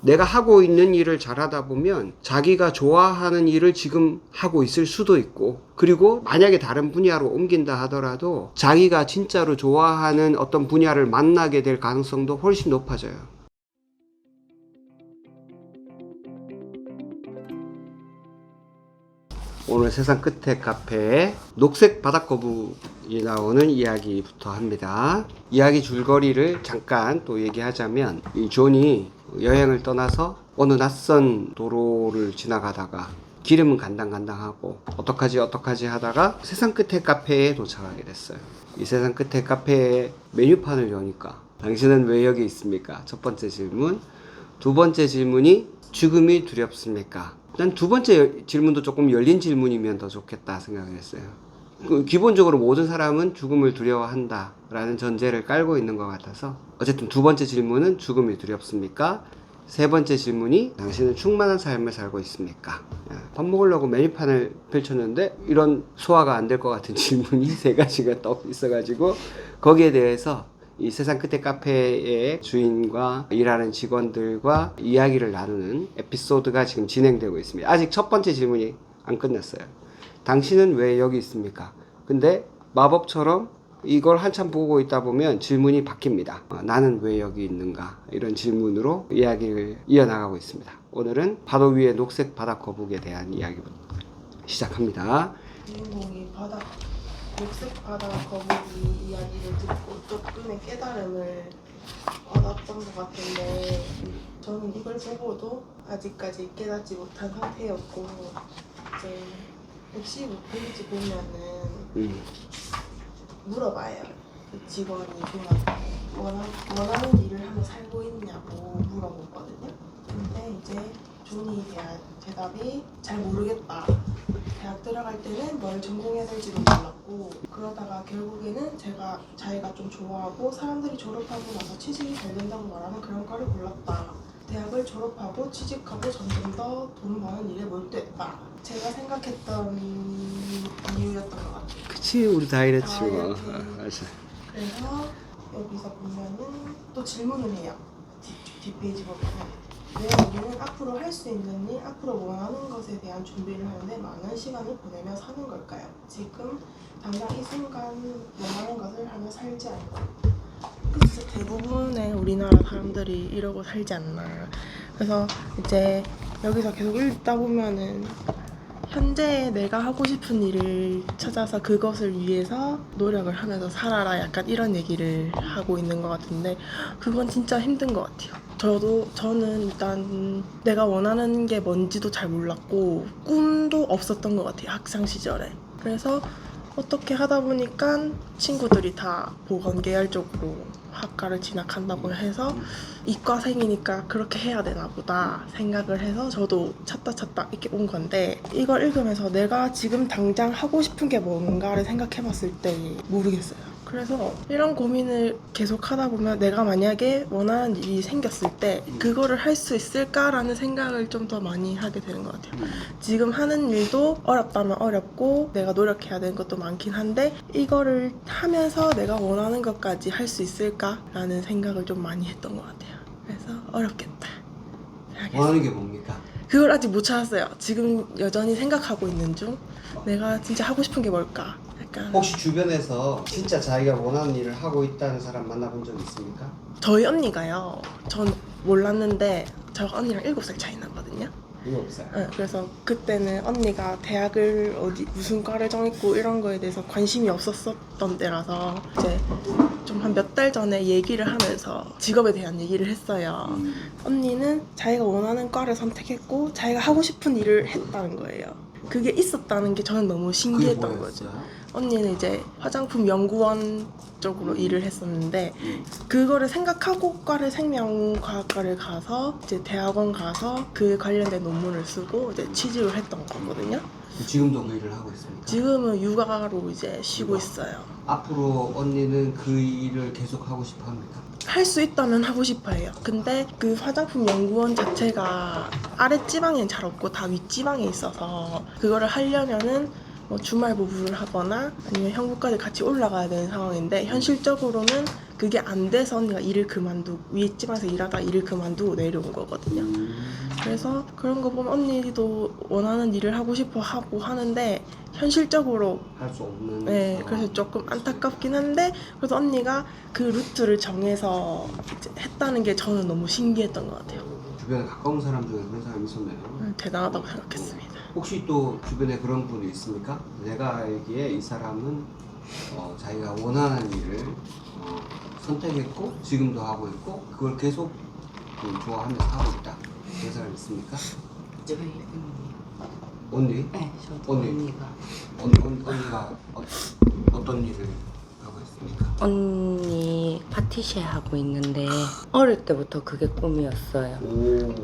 내가 하고 있는 일을 잘하다 보면 자기가 좋아하는 일을 지금 하고 있을 수도 있고, 그리고 만약에 다른 분야로 옮긴다 하더라도 자기가 진짜로 좋아하는 어떤 분야를 만나게 될 가능성도 훨씬 높아져요. 오늘 세상 끝에 카페에 녹색 바닥거북이 나오는 이야기부터 합니다. 이야기 줄거리를 잠깐 또 얘기하자면, 이 존이 여행을 떠나서 어느 낯선 도로를 지나가다가 기름은 간당간당하고 어떡하지 하다가 세상 끝에 카페에 도착하게 됐어요. 이 세상 끝에 카페에 메뉴판을 여니까 당신은 왜 여기 있습니까? 첫 번째 질문. 두 번째 질문이 죽음이 두렵습니까? 난 두 번째 질문도 조금 열린 질문이면 더 좋겠다 생각을 했어요. 기본적으로 모든 사람은 죽음을 두려워한다 라는 전제를 깔고 있는 것 같아서, 어쨌든 두 번째 질문은 죽음이 두렵습니까? 세 번째 질문이 당신은 충만한 삶을 살고 있습니까? 밥 먹으려고 메뉴판을 펼쳤는데 이런 소화가 안 될 것 같은 질문이 세 가지가 떠 있어가지고, 거기에 대해서 이 세상 끝에 카페의 주인과 일하는 직원들과 이야기를 나누는 에피소드가 지금 진행되고 있습니다. 아직 첫 번째 질문이 안 끝났어요. 당신은 왜 여기 있습니까? 근데 마법처럼 이걸 한참 보고 있다 보면 질문이 바뀝니다. 나는 왜 여기 있는가? 이런 질문으로 이야기를 이어나가고 있습니다. 오늘은 바로 위에 녹색 바닥거북에 대한 이야기부터 시작합니다. 주인공이 녹색 바닥거북이 이야기를 듣고 조금의 깨달음을 얻었던 것 같은데, 저는 이걸 보고도 아직까지 깨닫지 못한 상태였고, 이제 65페이지 보면은 물어봐요. 그 직원이 저한테 원하는 일을 하며 살고 있냐고 물어보거든요. 근데 이제 존이 대한 대답이 잘 모르겠다. 대학 들어갈 때는 뭘 전공해야 될지도 몰랐고, 그러다가 결국에는 자기가 좀 좋아하고 사람들이 졸업하고 나서 취직이 잘 된다고 말하는 그런 과를 골랐다. 대학을 졸업하고 취직하고 점점 더 돈 버는 일에 몰두했다. 제가 생각했던 이유였던 것 같아요. 그치, 우리 다 이랬지 뭐. 그래서 여기서 보면은 또 질문을 해요. 뒷페이지 보면은 왜 우리는 앞으로 할 수 있는 일, 앞으로 원하는 것에 대한 준비를 하는데 많은 시간을 보내며 사는 걸까요? 지금 당장 이 순간 원하는 것을 하며 살지 않고. 그래서 대부분의 우리나라 사람들이 이러고 살지 않나. 그래서 이제 여기서 계속 읽다 보면은 현재 내가 하고 싶은 일을 찾아서 그것을 위해서 노력을 하면서 살아라, 약간 이런 얘기를 하고 있는 것 같은데, 그건 진짜 힘든 것 같아요. 저는 일단 내가 원하는 게 뭔지도 잘 몰랐고 꿈도 없었던 것 같아요, 학창 시절에. 그래서 어떻게 하다 보니까 친구들이 다 보건 계열 쪽으로 학과를 진학한다고 해서 이과생이니까 그렇게 해야 되나 보다 생각을 해서 저도 찾다 이렇게 온 건데, 이걸 읽으면서 내가 지금 당장 하고 싶은 게 뭔가를 생각해 봤을 때 모르겠어요. 그래서 이런 고민을 계속 하다 보면 내가 만약에 원하는 일이 생겼을 때 그거를 할 수 있을까라는 생각을 좀 더 많이 하게 되는 것 같아요. 지금 하는 일도 어렵다면 어렵고 내가 노력해야 되는 것도 많긴 한데, 이거를 하면서 내가 원하는 것까지 할 수 있을까라는 생각을 좀 많이 했던 것 같아요. 그래서 어렵겠다 생각했어요. 원하는 게 뭡니까? 그걸 아직 못 찾았어요. 지금 여전히 생각하고 있는 중. 내가 진짜 하고 싶은 게 뭘까? 약간. 혹시 주변에서 진짜 자기가 원하는 일을 하고 있다는 사람 만나본 적 있습니까? 저희 언니가요. 전 몰랐는데 저 언니랑 7살 차이 나거든요. 7살. 네, 그래서 그때는 언니가 대학을 무슨 과를 정했고 이런 거에 대해서 관심이 없었던 때라서 이제 좀 한 몇 달 전에 얘기를 하면서 직업에 대한 얘기를 했어요. 언니는 자기가 원하는 과를 선택했고 자기가 하고 싶은 일을 했다는 거예요. 그게 있었다는 게 저는 너무 신기했던 거죠. 언니는 이제 화장품 연구원 쪽으로 일을 했었는데, 그거를 생각하고 과를 생명과학과를 가서 이제 대학원 가서 그 관련된 논문을 쓰고 이제 취직을 했던 거거든요. 지금도 그 일을 하고 있습니까? 지금은 육아로 이제 쉬고 있어요. 앞으로 언니는 그 일을 계속 하고 싶어 합니까? 할 수 있다면 하고 싶어 해요. 근데 그 화장품 연구원 자체가 아랫지방엔 잘 없고 다 윗지방에 있어서 그거를 하려면은 뭐 주말 부부를 하거나 아니면 형부까지 같이 올라가야 되는 상황인데, 현실적으로는 그게 안 돼서 언니가 일을 그만두고 윗집에서 일하다 일을 그만두고 내려온 거거든요. 그래서 그런 거 보면 언니도 원하는 일을 하고 싶어 하고 하는데 현실적으로 할 수 없는. 네, 그래서 조금 안타깝긴 한데 그래서 언니가 그 루트를 정해서 이제 했다는 게 저는 너무 신기했던 것 같아요. 주변에 가까운 사람 중에 그런 사람이 있었나요? 대단하다고 생각했습니다. 혹시 또 주변에 그런 분이 있습니까? 내가 알기에 이 사람은 자기가 원하는 일을 선택했고 지금도 하고 있고 그걸 계속 좋아하면서 하고 있다. 그런 사람 있습니까? 저희 언니? 네, 저도 언니. 언니가 어떤 일을 하고 있습니까? 언니 파티시에 하고 있는데 어릴 때부터 그게 꿈이었어요. 오.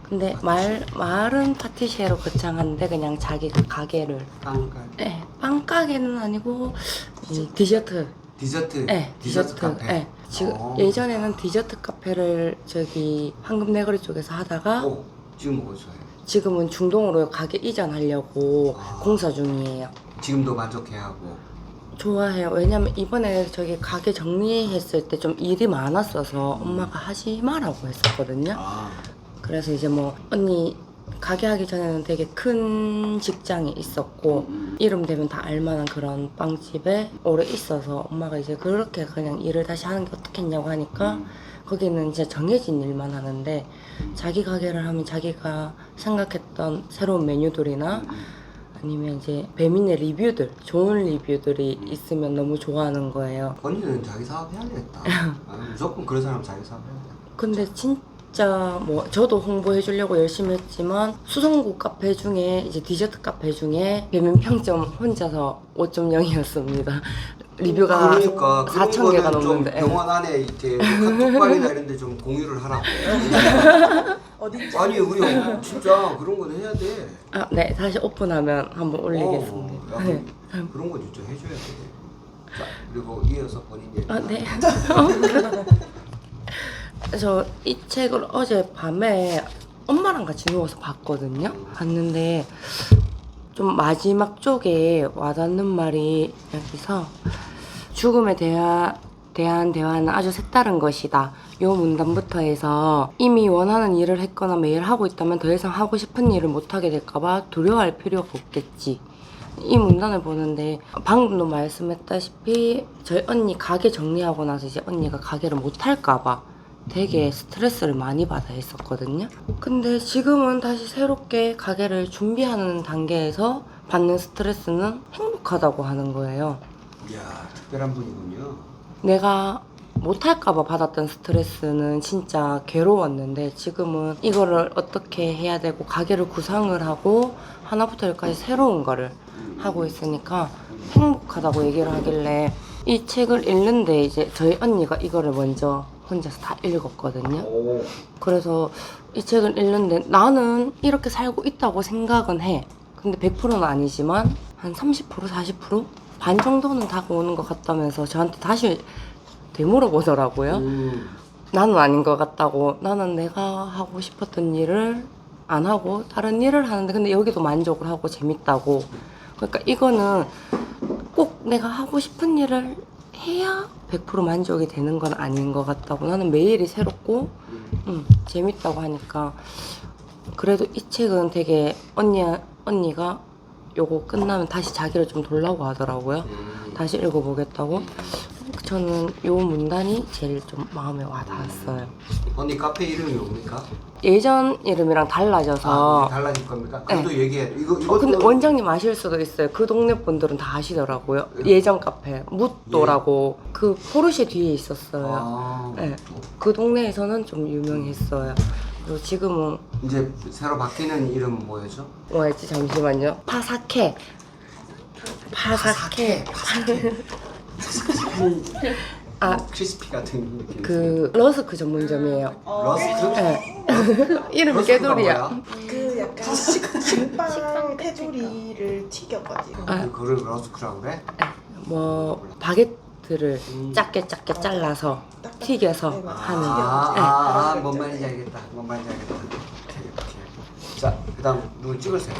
근데 말은 파티시에로 거창한데 그냥 자기가 가게를 빵가게. 빵가게는 아니고 이 디저트 디저트. 디저트 카페. 지금 예전에는 디저트 카페를 저기 황금내거리 쪽에서 하다가 지금 어디서 해요? 지금은 중동으로 가게 이전하려고 공사 중이에요. 지금도 만족해하고. 좋아해요. 왜냐면 이번에 저기 가게 정리했을 때 좀 일이 많았어서 엄마가 하지 마라고 했었거든요. 그래서 이제 뭐 언니 가게 하기 전에는 되게 큰 직장이 있었고 이름 되면 다 알만한 그런 빵집에 오래 있어서 엄마가 이제 그렇게 그냥 일을 다시 하는 게 어떻겠냐고 하니까 거기는 이제 정해진 일만 하는데 자기 가게를 하면 자기가 생각했던 새로운 메뉴들이나 아니면 이제 배민의 리뷰들, 좋은 리뷰들이 있으면 너무 좋아하는 거예요. 언니는 자기 사업 해야겠다. 무조건 그런 사람 자기 사업 해야겠다. 근데 진짜 뭐 저도 홍보해 주려고 열심히 했지만 수성구 카페 중에 이제 디저트 카페 중에 배민 평점 혼자서 5.0이었습니다. 리뷰가 그러니까 4,000개가 넘는데. 병원 안에 이렇게 카톡방이나 이런 데 좀 공유를 하라고. 어딘지 아니 우리 진짜 그런 건 해야 돼. 아, 네. 다시 오픈하면 한번 올리겠습니다. 야, 네. 그런 거 진짜 해줘야 돼. 자, 그리고 이어서 본인 얘기. 아, 네. 저 이 책을 어제 밤에 엄마랑 같이 누워서 봤거든요. 봤는데 좀 마지막 쪽에 와닿는 말이 여기서 죽음에 대한 대화는 아주 색다른 것이다. 요 문단부터 해서 이미 원하는 일을 했거나 매일 하고 있다면 더 이상 하고 싶은 일을 못하게 될까봐 두려워할 필요가 없겠지. 이 문단을 보는데 방금도 말씀했다시피 저희 언니 가게 정리하고 나서 이제 언니가 가게를 못할까봐 되게 스트레스를 많이 받아 했었거든요. 근데 지금은 다시 새롭게 가게를 준비하는 단계에서 받는 스트레스는 행복하다고 하는 거예요. 이야, 특별한 분이군요. 내가 못할까봐 받았던 스트레스는 진짜 괴로웠는데 지금은 이거를 어떻게 해야 되고 가게를 구상을 하고 하나부터 열까지 새로운 거를 하고 있으니까 행복하다고 얘기를 하길래 이 책을 읽는데 이제 저희 언니가 이거를 먼저 혼자서 다 읽었거든요. 그래서 이 책을 읽는데 나는 이렇게 살고 있다고 생각은 해. 근데 100%는 아니지만 한 30%, 40%? 반 정도는 다가오는 것 같다면서 저한테 다시 되물어보더라고요. 나는 아닌 것 같다고. 나는 내가 하고 싶었던 일을 안 하고 다른 일을 하는데 근데 여기도 만족을 하고 재밌다고. 그러니까 이거는 꼭 내가 하고 싶은 일을 해야 100% 만족이 되는 건 아닌 것 같다고. 나는 매일이 새롭고 재밌다고 하니까 그래도 이 책은 되게 언니가 요거 끝나면 다시 자기를 좀 돌라고 하더라고요. 다시 읽어보겠다고. 저는 요 문단이 제일 좀 마음에 와 닿았어요. 언니 카페 이름이 뭡니까? 예전 이름이랑 달라져서 달라질 겁니까? 그래도 얘기해. 이것도 근데 원장님 아실 수도 있어요. 그 동네 분들은 다 아시더라고요. 예전 카페 무또라고 그 포르쉐 뒤에 있었어요. 네. 그 동네에서는 좀 유명했어요. 그리고 지금은 이제 새로 바뀌는 이름은 뭐였죠? 뭐였지? 잠시만요. 파사케. 아, 크리스피 같은 느낌. 그 러스크 전문점이에요. 러스크? 네. 이름이 러스크가 깨돌이야. 뭐야? 그 약간 식빵 테두리를 튀겨가지고 그걸 러스크라고 그래? 뭐 바게트를 작게 잘라서 튀겨서 네, 하는. 뭔 말인지 알겠다. 오케이. 자, 그다음 누구 찍으세요?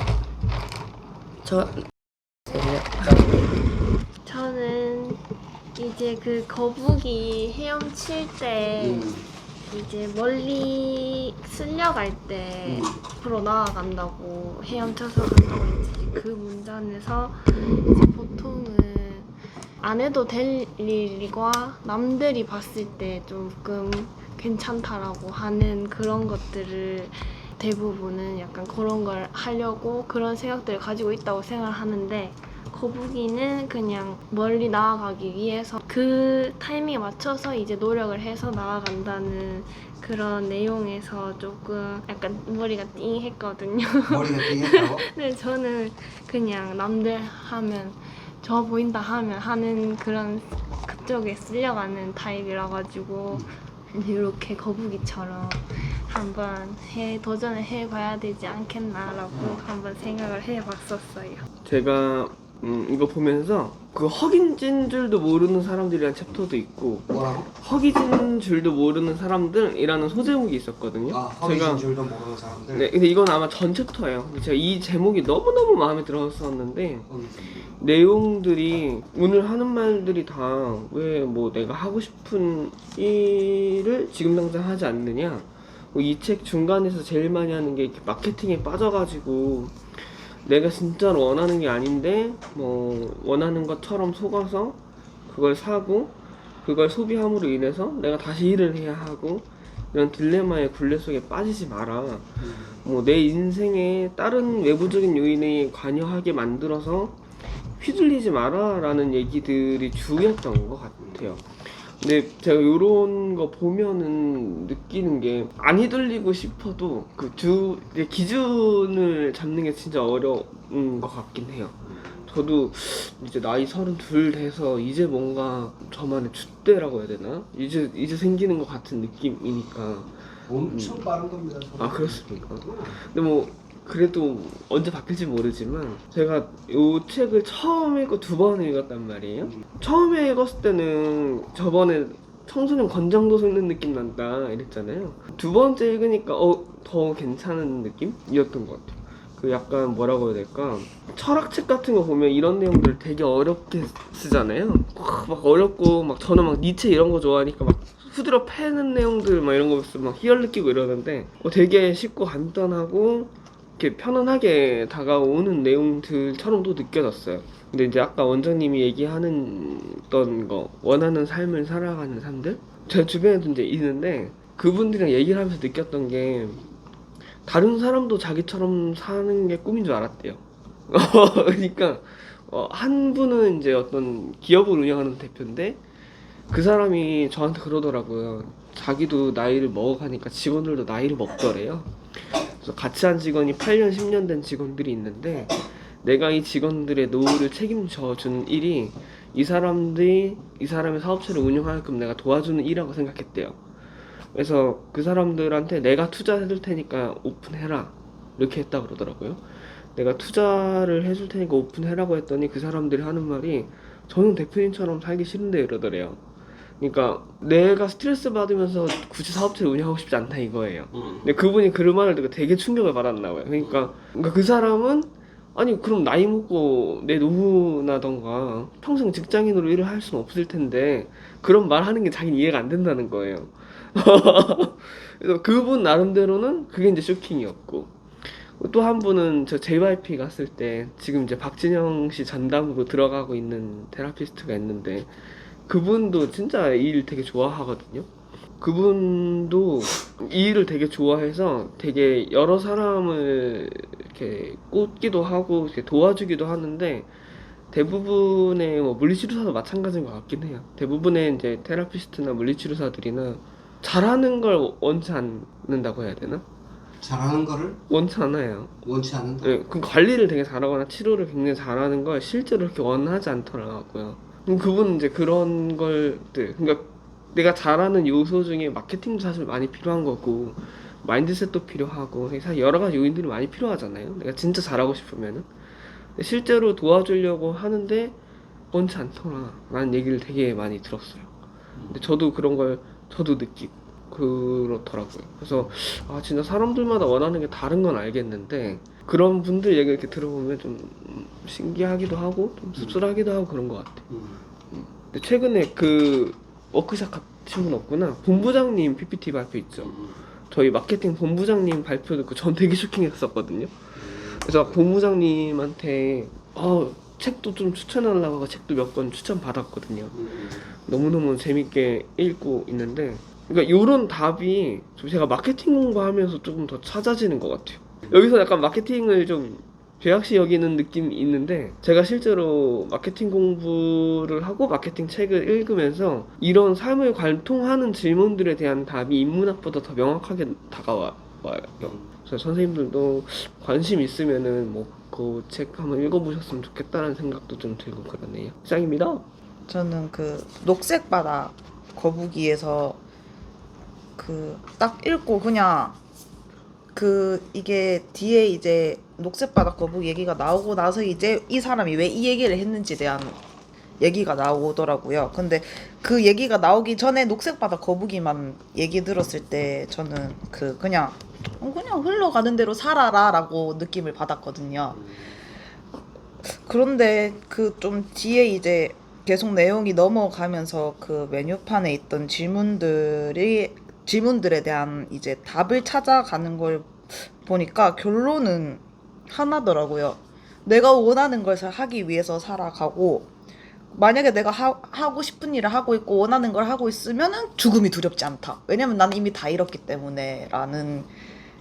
저 저는 이 이제 그 거북이 헤엄칠 때 이제 멀리 쓸려갈 때 앞으로 나아간다고 헤엄쳐서 간다고 했지. 그 문장에서 이제 보통은 안 해도 될 일과 남들이 봤을 때 조금 괜찮다라고 하는 그런 것들을 대부분은 약간 그런 걸 하려고 그런 생각들을 가지고 있다고 생각하는데, 거북이는 그냥 멀리 나아가기 위해서 그 타이밍에 맞춰서 이제 노력을 해서 나아간다는 그런 내용에서 조금 약간 머리가 띵했거든요. 머리가 띵했다고? 근데 저는 그냥 남들 하면 좋아 보인다 하면 하는 그런 그쪽에 쓸려가는 타입이라 가지고 이렇게 거북이처럼 한번 도전을 해봐야 되지 않겠나라고 한번 생각을 해봤었어요. 제가 이거 보면서 그 허기진 줄도 모르는 사람들이라는 챕터도 있고, 뭐라고? 허기진 줄도 모르는 사람들이라는 소제목이 있었거든요. 아, 허기진 줄도 모르는 사람들. 네, 근데 이건 아마 전 챕터예요. 근데 제가 이 제목이 너무너무 마음에 들었었는데, 내용들이 오늘 하는 말들이 다 왜 뭐 내가 하고 싶은 일을 지금 당장 하지 않느냐, 이 책 중간에서 제일 많이 하는 게 이렇게 마케팅에 빠져가지고 내가 진짜로 원하는 게 아닌데 뭐 원하는 것처럼 속아서 그걸 사고 그걸 소비함으로 인해서 내가 다시 일을 해야 하고, 이런 딜레마의 굴레 속에 빠지지 마라. 뭐 내 인생에 다른 외부적인 요인이 관여하게 만들어서 휘둘리지 마라 라는 얘기들이 주였던 것 같아요. 근데 제가 요런 거 보면은 느끼는 게, 안 휘둘리고 싶어도 그 기준을 잡는 게 진짜 어려운 것 같긴 해요. 저도 이제 나이 32 돼서 이제 뭔가 저만의 줏대라고 해야 되나? 이제 생기는 것 같은 느낌이니까. 엄청 빠른 겁니다. 저는. 아, 그렇습니까? 근데 뭐 그래도 언제 바뀔지 모르지만, 제가 이 책을 처음 읽고 2번 읽었단 말이에요. 처음에 읽었을 때는 저번에 청소년 권장도서 읽는 느낌 난다 이랬잖아요. 2번째 읽으니까 더 괜찮은 느낌이었던 것 같아요. 그 약간 뭐라고 해야 될까, 철학책 같은 거 보면 이런 내용들 되게 어렵게 쓰잖아요. 막 어렵고, 막 저는 막 니체 이런 거 좋아하니까 막 후드려 패는 내용들 막 이런 거 보면 막 희열 느끼고 이러는데, 되게 쉽고 간단하고 이렇게 편안하게 다가오는 내용들처럼도 느껴졌어요. 근데 이제 아까 원장님이 얘기하는 거, 원하는 삶을 살아가는 사람들, 제 주변에도 이제 있는데, 그분들이랑 얘기를 하면서 느꼈던 게, 다른 사람도 자기처럼 사는 게 꿈인 줄 알았대요. 그러니까 한 분은 이제 어떤 기업을 운영하는 대표인데, 그 사람이 저한테 그러더라고요. 자기도 나이를 먹어가니까 직원들도 나이를 먹더래요. 그래서 같이 한 직원이 8년, 10년 된 직원들이 있는데, 내가 이 직원들의 노후를 책임져 주는 일이 이 사람의 사업체를 운영하게끔 내가 도와주는 일이라고 생각했대요. 그래서 그 사람들한테 내가 투자해줄 테니까 오픈해라 이렇게 했다 그러더라고요. 내가 투자를 해줄 테니까 오픈해라고 했더니 그 사람들이 하는 말이, 저는 대표님처럼 살기 싫은데 이러더래요. 그러니까 내가 스트레스 받으면서 굳이 사업체를 운영하고 싶지 않다 이거예요. 근데 그분이 그 말을 듣고 되게 충격을 받았나 봐요. 그러니까 그 사람은, 아니 그럼 나이 먹고 내 노후나던가 평생 직장인으로 일을 할 수는 없을 텐데 그런 말 하는 게 자기는 이해가 안 된다는 거예요. 그래서 그분 나름대로는 그게 이제 쇼킹이었고, 또 한 분은 저 JYP 갔을 때 지금 이제 박진영 씨 전담으로 들어가고 있는 테라피스트가 있는데, 그분도 진짜 이 일 되게 좋아하거든요. 그분도 이 일을 되게 좋아해서 되게 여러 사람을 이렇게 꽂기도 하고 이렇게 도와주기도 하는데, 대부분의 뭐 물리치료사도 마찬가지인 것 같긴 해요. 대부분의 이제 테라피스트나 물리치료사들이나 잘하는 걸 원치 않는다고 해야 되나? 잘하는 거를 원치 않아요. 원치 않는다. 네, 그 관리를 되게 잘하거나 치료를 굉장히 잘하는 걸 실제로 그렇게 원하지 않더라고요. 그분은 이제 그런 걸들, 그러니까 내가 잘하는 요소 중에 마케팅도 사실 많이 필요한 거고, 마인드셋도 필요하고, 사실 여러 가지 요인들이 많이 필요하잖아요. 내가 진짜 잘하고 싶으면은. 실제로 도와주려고 하는데 원치 않더라 라는 얘기를 되게 많이 들었어요. 근데 저도 그런 걸 저도 느끼고 그렇더라고요. 그래서 진짜 사람들마다 원하는 게 다른 건 알겠는데, 그런 분들 얘기 이렇게 들어보면 좀 신기하기도 하고 좀 씁쓸하기도 하고 그런 것 같아요. 근데 최근에 그 워크샵 같은 분 없구나. 본부장님 PPT 발표 있죠. 저희 마케팅 본부장님 발표 듣고 전 되게 쇼킹했었거든요. 그래서 본부장님한테 책도 좀 추천하려고 하고 책도 몇 권 추천 받았거든요. 너무너무 재밌게 읽고 있는데, 그러니까 요런 답이 좀 제가 마케팅 공부하면서 조금 더 찾아지는 것 같아요. 여기서 약간 마케팅을 좀 죄악시 여기는 느낌이 있는데, 제가 실제로 마케팅 공부를 하고 마케팅 책을 읽으면서 이런 삶을 관통하는 질문들에 대한 답이 인문학보다 더 명확하게 다가와요. 그래서 선생님들도 관심 있으면은 뭐 그 책 한번 읽어보셨으면 좋겠다는 생각도 좀 들고 그러네요. 시작입니다. 저는 그 녹색 바다 거북이에서 그 딱 읽고 그냥 그 이게 뒤에 이제 녹색 바다 거북이 얘기가 나오고 나서 이제 이 사람이 왜 이 얘기를 했는지에 대한 얘기가 나오더라고요. 근데 그 얘기가 나오기 전에 녹색 바다 거북이만 얘기 들었을 때 저는 그냥 흘러가는 대로 살아라라고 느낌을 받았거든요. 그런데 그 좀 뒤에 이제 계속 내용이 넘어가면서 그 메뉴판에 있던 질문들에 대한 이제 답을 찾아가는 걸 보니까 결론은 하나더라고요. 내가 원하는 걸 하기 위해서 살아가고, 만약에 내가 하고 싶은 일을 하고 있고 원하는 걸 하고 있으면은 죽음이 두렵지 않다. 왜냐면 나는 이미 다 잃었기 때문에 라는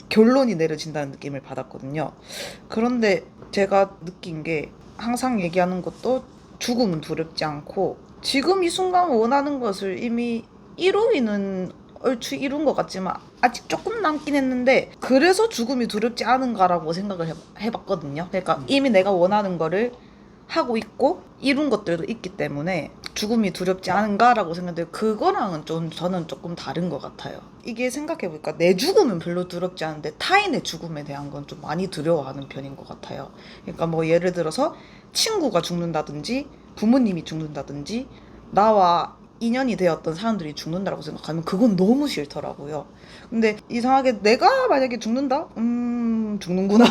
결론이 내려진다는 느낌을 받았거든요. 그런데 제가 느낀 게 항상 얘기하는 것도 죽음은 두렵지 않고 지금 이 순간 원하는 것을 이미 이루기는 얼추 이룬 것 같지만 아직 조금 남긴 했는데 그래서 죽음이 두렵지 않은가라고 생각을 해봤거든요. 그러니까 이미 내가 원하는 거를 하고 있고 이룬 것들도 있기 때문에 죽음이 두렵지 않은가라고 생각했는데 그거랑은 좀 저는 조금 다른 것 같아요. 이게 생각해보니까 내 죽음은 별로 두렵지 않은데 타인의 죽음에 대한 건 좀 많이 두려워하는 편인 것 같아요. 그러니까 뭐 예를 들어서 친구가 죽는다든지 부모님이 죽는다든지 나와 인연이 되었던 사람들이 죽는다고 생각하면 그건 너무 싫더라고요. 근데 이상하게 내가 만약에 죽는다? 죽는구나.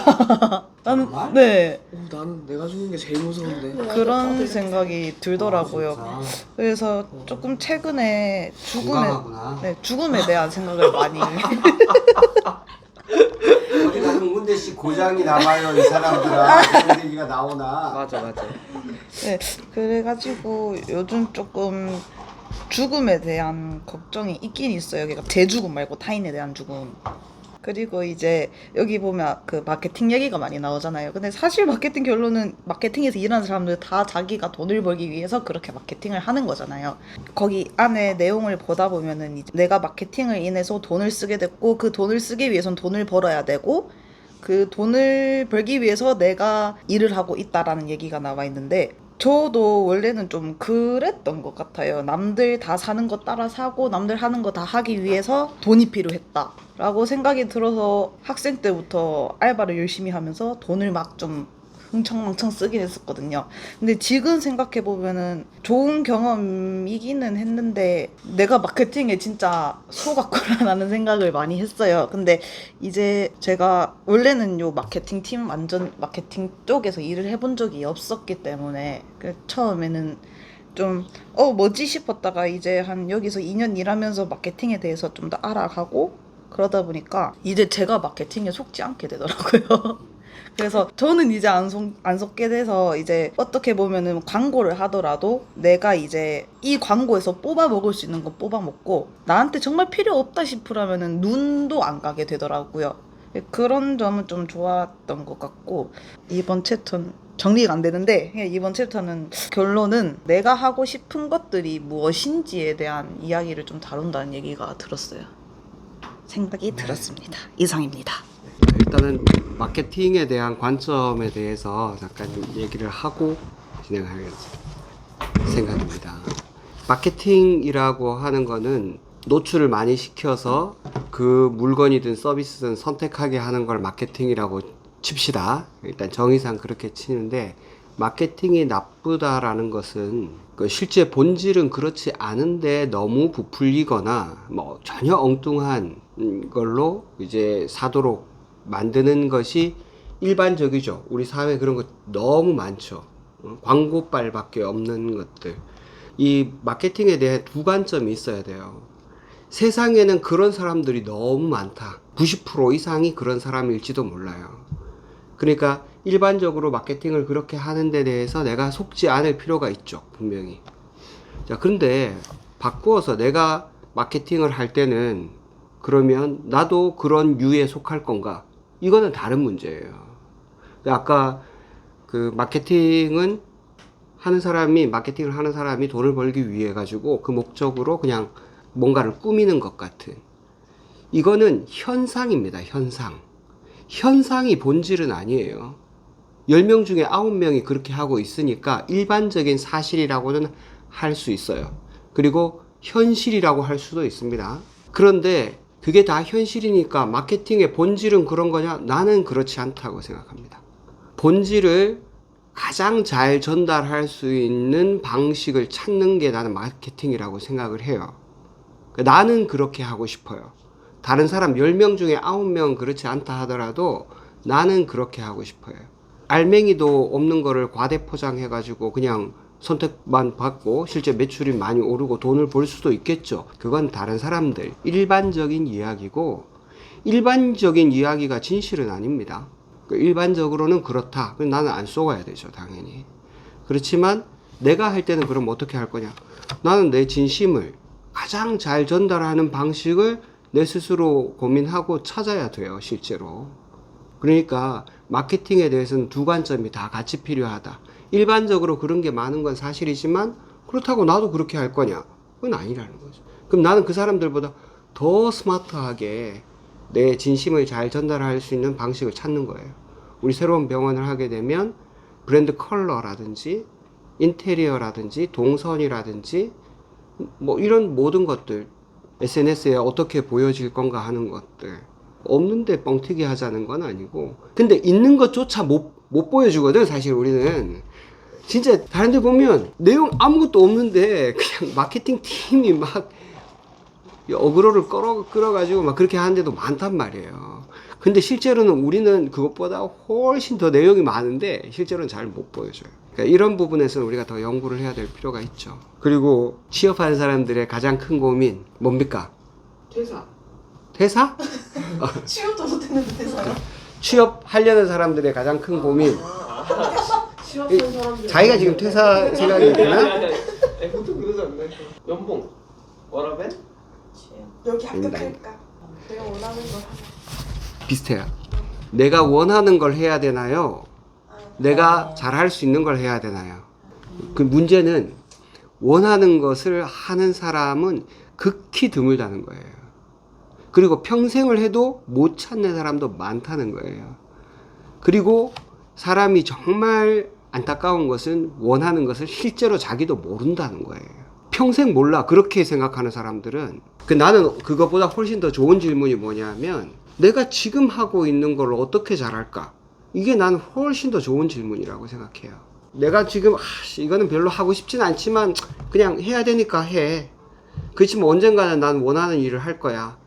나는 네 나는 내가 죽는 게 제일 무서운데. 그런 생각이 들더라고요. 그래서 조금 최근에 공감하구나. 죽음에 대한 생각을 많이 어디 가서 문대씨 고장이 남아요 이 사람들아. 그런 얘기가 나오나. 맞아. 네, 그래가지고 요즘 조금 죽음에 대한 걱정이 있긴 있어요. 그러니까 제 죽음 말고 타인에 대한 죽음. 그리고 이제 여기 보면 그 마케팅 얘기가 많이 나오잖아요. 근데 사실 마케팅 결론은 마케팅에서 일하는 사람들 다 자기가 돈을 벌기 위해서 그렇게 마케팅을 하는 거잖아요. 거기 안에 내용을 보다 보면은 이제 내가 마케팅을 인해서 돈을 쓰게 됐고 그 돈을 쓰기 위해선 돈을 벌어야 되고 그 돈을 벌기 위해서 내가 일을 하고 있다라는 얘기가 나와 있는데 저도 원래는 좀 그랬던 것 같아요. 남들 다 사는 거 따라 사고 남들 하는 거 다 하기 위해서 돈이 필요했다 라고 생각이 들어서 학생 때부터 알바를 열심히 하면서 돈을 막 좀 흥청망청 쓰긴 했었거든요. 근데 지금 생각해보면은 좋은 경험이기는 했는데 내가 마케팅에 진짜 속았구나라는 생각을 많이 했어요. 근데 이제 제가 원래는 요 마케팅 팀 완전 마케팅 쪽에서 일을 해본 적이 없었기 때문에 처음에는 좀 뭐지 싶었다가 이제 한 여기서 2년 일하면서 마케팅에 대해서 좀 더 알아가고 그러다 보니까 이제 제가 마케팅에 속지 않게 되더라고요. 그래서 저는 이제 안 속게 돼서 이제 어떻게 보면은 광고를 하더라도 내가 이제 이 광고에서 뽑아 먹을 수 있는 거 뽑아 먹고 나한테 정말 필요 없다 싶으라면은 눈도 안 가게 되더라고요. 그런 점은 좀 좋았던 것 같고 이번 챕터는 정리가 안 되는데 이번 챕터는 결론은 내가 하고 싶은 것들이 무엇인지에 대한 이야기를 좀 다룬다는 얘기가 들었어요. 생각이 들었습니다. 이상입니다. 일단은 마케팅에 대한 관점에 대해서 잠깐 좀 얘기를 하고 진행하겠습니다. 생각입니다. 마케팅이라고 하는 거는 노출을 많이 시켜서 그 물건이든 서비스든 선택하게 하는 걸 마케팅이라고 칩시다. 일단 정의상 그렇게 치는데 마케팅이 나쁘다라는 것은 그 실제 본질은 그렇지 않은데 너무 부풀리거나 뭐 전혀 엉뚱한 걸로 이제 사도록 만드는 것이 일반적이죠. 우리 사회에 그런 거 너무 많죠. 광고빨밖에 없는 것들. 이 마케팅에 대해 두 관점이 있어야 돼요. 세상에는 그런 사람들이 너무 많다. 90% 이상이 그런 사람일지도 몰라요. 그러니까 일반적으로 마케팅을 그렇게 하는 데 대해서 내가 속지 않을 필요가 있죠. 분명히. 자, 그런데 바꾸어서 내가 마케팅을 할 때는 그러면 나도 그런 유에 속할 건가? 이거는 다른 문제예요. 아까 그 마케팅을 하는 사람이 돈을 벌기 위해 가지고 그 목적으로 그냥 뭔가를 꾸미는 것 같은. 이거는 현상입니다. 현상이 본질은 아니에요. 10명 중에 9명이 그렇게 하고 있으니까 일반적인 사실이라고는 할 수 있어요. 그리고 현실이라고 할 수도 있습니다. 그런데 그게 다 현실이니까 마케팅의 본질은 그런 거냐? 나는 그렇지 않다고 생각합니다. 본질을 가장 잘 전달할 수 있는 방식을 찾는 게 나는 마케팅이라고 생각을 해요. 나는 그렇게 하고 싶어요. 다른 사람 10명 중에 9명은 그렇지 않다 하더라도 나는 그렇게 하고 싶어요. 알맹이도 없는 거를 과대포장해가지고 그냥 선택만 받고 실제 매출이 많이 오르고 돈을 벌 수도 있겠죠. 그건 다른 사람들 일반적인 이야기고, 일반적인 이야기가 진실은 아닙니다. 일반적으로는 그렇다. 나는 안 속아야 되죠, 당연히. 그렇지만 내가 할 때는 그럼 어떻게 할 거냐? 나는 내 진심을 가장 잘 전달하는 방식을 내 스스로 고민하고 찾아야 돼요, 실제로. 그러니까 마케팅에 대해서는 두 관점이 다 같이 필요하다. 일반적으로 그런 게 많은 건 사실이지만 그렇다고 나도 그렇게 할 거냐? 그건 아니라는 거죠. 그럼 나는 그 사람들보다 더 스마트하게 내 진심을 잘 전달할 수 있는 방식을 찾는 거예요. 우리 새로운 병원을 하게 되면 브랜드 컬러라든지 인테리어라든지 동선이라든지 뭐 이런 모든 것들, SNS에 어떻게 보여질 건가 하는 것들, 없는데 뻥튀기 하자는 건 아니고, 근데 있는 것조차 못 보여주거든. 사실 우리는 진짜 다른 데 보면 내용 아무것도 없는데 그냥 마케팅 팀이 막 어그로를 끌어가지고 막 그렇게 하는 데도 많단 말이에요. 근데 실제로는 우리는 그것보다 훨씬 더 내용이 많은데 실제로는 잘 못 보여줘요. 그러니까 이런 부분에서는 우리가 더 연구를 해야 될 필요가 있죠. 그리고 취업하는 사람들의 가장 큰 고민 뭡니까? 퇴사? 취업도 못했는데 대사요? 취업하려는 사람들의 가장 큰 고민. 취업한 사람들 자기가 지금 퇴사 생각이 있구나? 아니, 보통 그러지 않나요? 연봉 워라벨? 여기 합격할까? 내가 원하는 걸 하자. 비슷해요. 내가 원하는 걸 해야 되나요? 내가 잘할 수 있는 걸 해야 되나요? 그 문제는 원하는 것을 하는 사람은 극히 드물다는 거예요. 그리고 평생을 해도 못 찾는 사람도 많다는 거예요. 그리고 사람이 정말 안타까운 것은 원하는 것을 실제로 자기도 모른다는 거예요. 평생 몰라. 그렇게 생각하는 사람들은. 나는 그것보다 훨씬 더 좋은 질문이 뭐냐면 내가 지금 하고 있는 걸 어떻게 잘할까? 이게 난 훨씬 더 좋은 질문이라고 생각해요. 내가 지금 이거는 별로 하고 싶진 않지만 그냥 해야 되니까 해. 그렇지만 언젠가는 난 원하는 일을 할 거야.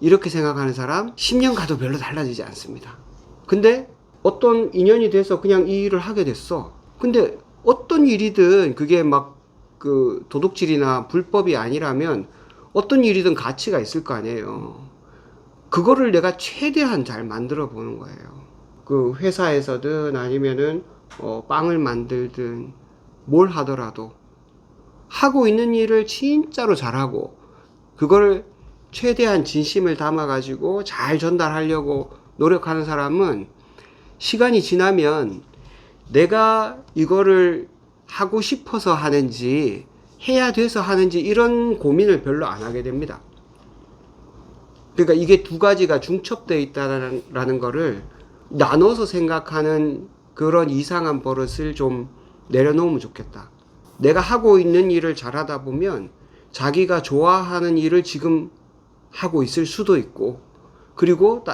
이렇게 생각하는 사람 10년 가도 별로 달라지지 않습니다. 근데 어떤 인연이 돼서 그냥 이 일을 하게 됐어. 근데 어떤 일이든 그게 막 그 도둑질이나 불법이 아니라면 어떤 일이든 가치가 있을 거 아니에요. 그거를 내가 최대한 잘 만들어 보는 거예요. 그 회사에서든 아니면은 빵을 만들든 뭘 하더라도 하고 있는 일을 진짜로 잘하고 그거를 최대한 진심을 담아가지고 잘 전달하려고 노력하는 사람은 시간이 지나면 내가 이거를 하고 싶어서 하는지 해야 돼서 하는지 이런 고민을 별로 안 하게 됩니다. 그러니까 이게 두 가지가 중첩되어 있다라는 거를 나눠서 생각하는 그런 이상한 버릇을 좀 내려놓으면 좋겠다. 내가 하고 있는 일을 잘하다 보면 자기가 좋아하는 일을 지금 하고 있을 수도 있고, 그리고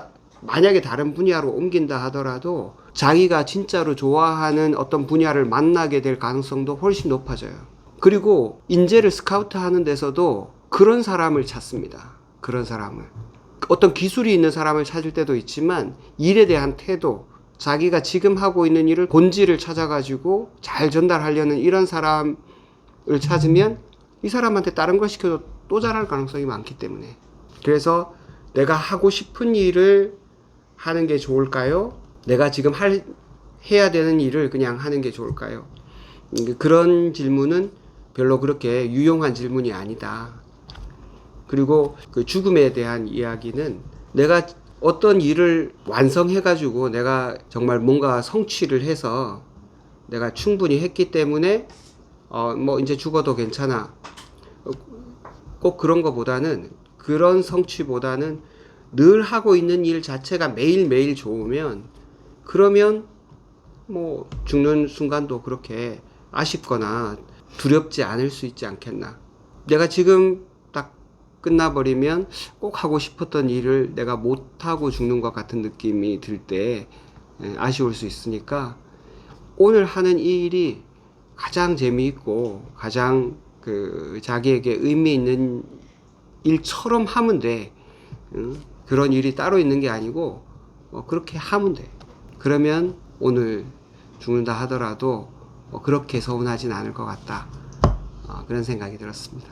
만약에 다른 분야로 옮긴다 하더라도 자기가 진짜로 좋아하는 어떤 분야를 만나게 될 가능성도 훨씬 높아져요. 그리고 인재를 스카우트 하는 데서도 그런 사람을 찾습니다. 그런 사람을. 어떤 기술이 있는 사람을 찾을 때도 있지만 일에 대한 태도, 자기가 지금 하고 있는 일을 본질을 찾아가지고 잘 전달하려는 이런 사람을 찾으면 이 사람한테 다른 걸 시켜도 또 잘할 가능성이 많기 때문에. 그래서 내가 하고 싶은 일을 하는 게 좋을까요? 내가 지금 해야 되는 일을 그냥 하는 게 좋을까요? 그런 질문은 별로 그렇게 유용한 질문이 아니다. 그리고 그 죽음에 대한 이야기는 내가 어떤 일을 완성해가지고 내가 정말 뭔가 성취를 해서 내가 충분히 했기 때문에 뭐 이제 죽어도 괜찮아. 꼭 그런 거보다는, 그런 성취보다는 늘 하고 있는 일 자체가 매일매일 좋으면, 그러면 뭐 죽는 순간도 그렇게 아쉽거나 두렵지 않을 수 있지 않겠나. 내가 지금 딱 끝나버리면 꼭 하고 싶었던 일을 내가 못하고 죽는 것 같은 느낌이 들 때 아쉬울 수 있으니까, 오늘 하는 이 일이 가장 재미있고 가장 자기에게 의미 있는 일처럼 하면 돼. 그런 일이 따로 있는 게 아니고 그렇게 하면 돼. 그러면 오늘 죽는다 하더라도 그렇게 서운하진 않을 것 같다. 그런 생각이 들었습니다.